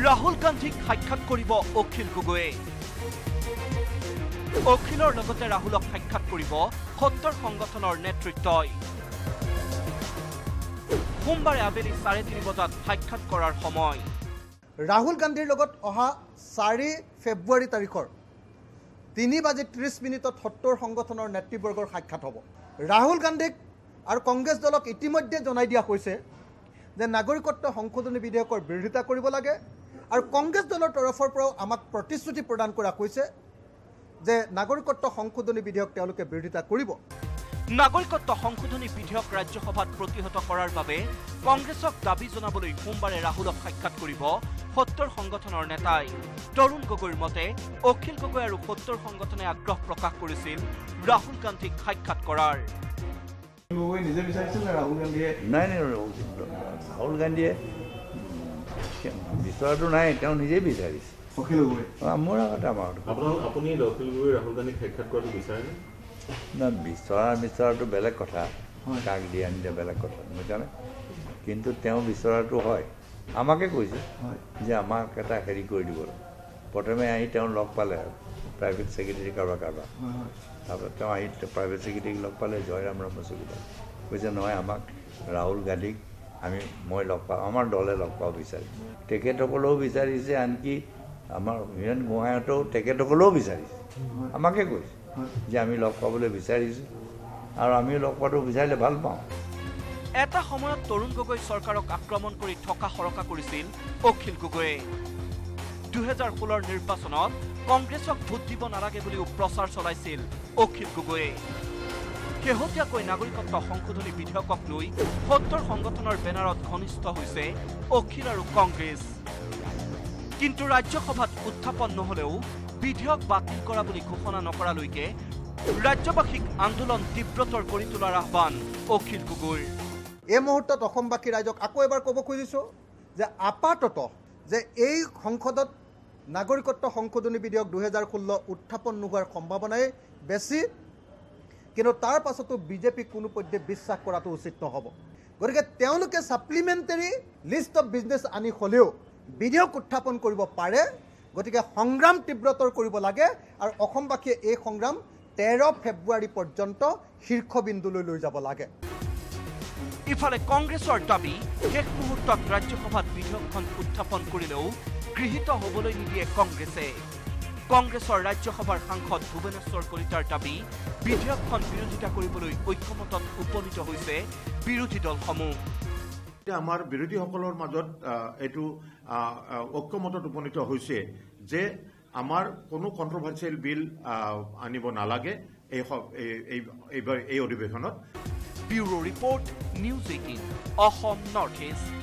ৰাহুল গান্ধীক সাক্ষাৎ কৰিব অখিল গগৈয়ে। অখিলৰ লগতে ৰাহুলক সাক্ষাৎ কৰিব ৭০ সংগঠনৰ নেতৃত্বই। সোমবাৰে আবেলি ৩:৩০ বজাত সাক্ষাৎ কৰাৰ সময়। ৰাহুল গান্ধীৰ লগত অহা ৪ ফেব্ৰুৱাৰী তাৰিখৰ ৩:৩০ ৭০ সংগঠনৰ নেতৃবৰ্গৰ সাক্ষাৎ হ'ব। ৰাহুল গান্ধীক আৰু কংগ্ৰেছ দলক ইতিমধ্যে জনাই দিয়া হৈছে যে নাগৰিকত্ব সংশোধনী বিধেয়কৰ বিৰোধিতা কৰিব লাগে আৰু কংগ্ৰেছ দলৰ তৰফৰ পৰাও আমাক প্ৰতিশ্ৰুতি প্ৰদান কৰা হৈছে যে নাগৰিকত্ব সংশোধনী বিধেয়ক তেওঁলোকে বিৰোধিতা কৰিব। নাগৰিকত্ব সংশোধনী বিধেয়ক ৰাজ্যসভাত প্ৰতিহত কৰাৰ বাবে কংগ্ৰেছক দাবী জনাবলৈ সোমবাৰে ৰাহুলক সাক্ষাৎ কৰিব ৭০ সংগঠনৰ নেতাই। তৰুণ গগৈৰ মতে অখিল গগৈ আৰু ৭০ সংগঠনে আগ্ৰহ প্ৰকাশ কৰিছিল ৰাহুল গান্ধীক সাক্ষাৎ কৰাৰ। নিজে বিচাৰিছিল নে ৰাহুল গান্ধীয়ে? নাই ৰাহুল গান্ধীয়ে বিচৰাটো নাই, তেওঁ নিজেই বিচাৰিছে। অখিল গগৈ মোৰ আগতে আমাৰ আপুনি অখিল গগৈ ৰাহুল গান্ধীক সাক্ষাৎ কৰাটো বিচাৰেনে? না, বিচৰাটো বেলেগ কথা, কাক দিয়া নিদিয়া বেলেগ কথা, বুজিছানে? কিন্তু তেওঁ বিচৰাটো হয়। আমাকে কৈছে যে আমাক এটা হেৰি কৰি দিব। প্ৰথমে আহি তেওঁ লগ পালে প্ৰাইভেট ছেক্ৰেটাৰী কাৰোবাৰ তাৰপৰা তেওঁ আহি প্ৰাইভেট ছেক্ৰেটাৰীক লগ পালে জয়ৰাম ৰমেশক কৈছে নহয় আমাক ৰাহুল গান্ধীক মই লগ পাওঁ, আমাৰ দলে লগ পাব বিচাৰিছে। তেখেতসকলেও বিচাৰিছে, আনকি আমাৰ হীৰেণ গোহাঁইহঁতেও তেখেতসকলেও বিচাৰিছে। আমাকে কৈছে যে আমি লগ পাবলৈ বিচাৰিছোঁ আৰু আমি লগ পোৱাটো বিচাৰিলে ভাল পাওঁ। এটা সময়ত তৰুণ গগৈ চৰকাৰক আক্ৰমণ কৰি থকা সৰকা কৰিছিল অখিল গগৈয়ে। ২০১৬ নিৰ্বাচনত কংগ্ৰেছক ভোট দিব নালাগে বুলিও প্ৰচাৰ চলাইছিল অখিল গগৈয়ে। শেহতীয়াকৈ নাগৰিকত্ব সংশোধনী বিধেয়কক লৈ ৭০ সংগঠনৰ বেনাৰত ঘনিষ্ঠ হৈছে অখিল আৰু কংগ্ৰেছ। কিন্তু ৰাজ্যসভাত উত্থাপন নহলেও বিধেয়ক বাতিল কৰা বুলি ঘোষণা নকৰালৈকে ৰাজ্যবাসীক আন্দোলন তীব্ৰতৰ কৰি তোলাৰ আহ্বান অখিল গগৈৰ। এই মুহূৰ্তত অসমবাসী ৰাইজক আকৌ এবাৰ ক'ব খুজিছোঁ যে আপাতত যে এই সংসদত নাগৰিকত্ব সংশোধনী বিধেয়ক ২০১৬ উত্থাপন নোহোৱাৰ সম্ভাৱনাই বেছি, কিন্তু তাৰ পাছতো বিজেপিক কোনো পধ্যে বিশ্বাস কৰাটো উচিত নহ'ব। গতিকে তেওঁলোকে ছাপ্লিমেণ্টেৰী লিষ্ট অফ বিজনেছ আনি হ'লেও বিধেয়ক উত্থাপন কৰিব পাৰে। গতিকে সংগ্ৰাম তীব্ৰতৰ কৰিব লাগে আৰু অসমবাসীয়ে এই সংগ্ৰাম ১৩ ফেব্ৰুৱাৰী পৰ্যন্ত শীৰ্ষবিন্দুলৈ লৈ যাব লাগে। ইফালে কংগ্ৰেছৰ দাবী শেষ মুহূৰ্তত ৰাজ্যসভাত বিধেয়কখন উত্থাপন কৰিলেও গৃহীত হ'বলৈ নিদিয়ে কংগ্ৰেছে। কংগ্ৰেছৰ ৰাজ্যসভাৰ সাংসদ ভুৱনেশ্বৰ কলিতাৰ দাবী বিধেয়কখন বিৰোধিতা কৰিবলৈ ঐক্যমতত উপনীত হৈছে বিৰোধী দলসমূহ। আমাৰ বিৰোধীসকলৰ মাজত এইটো ঐক্যমতত উপনীত হৈছে যে আমাৰ কোনো কণ্ট্ৰভাৰ্চিয়েল বিল আনিব নালাগে এই অধিৱেশনত। Bureau report, news 18, Assam north east.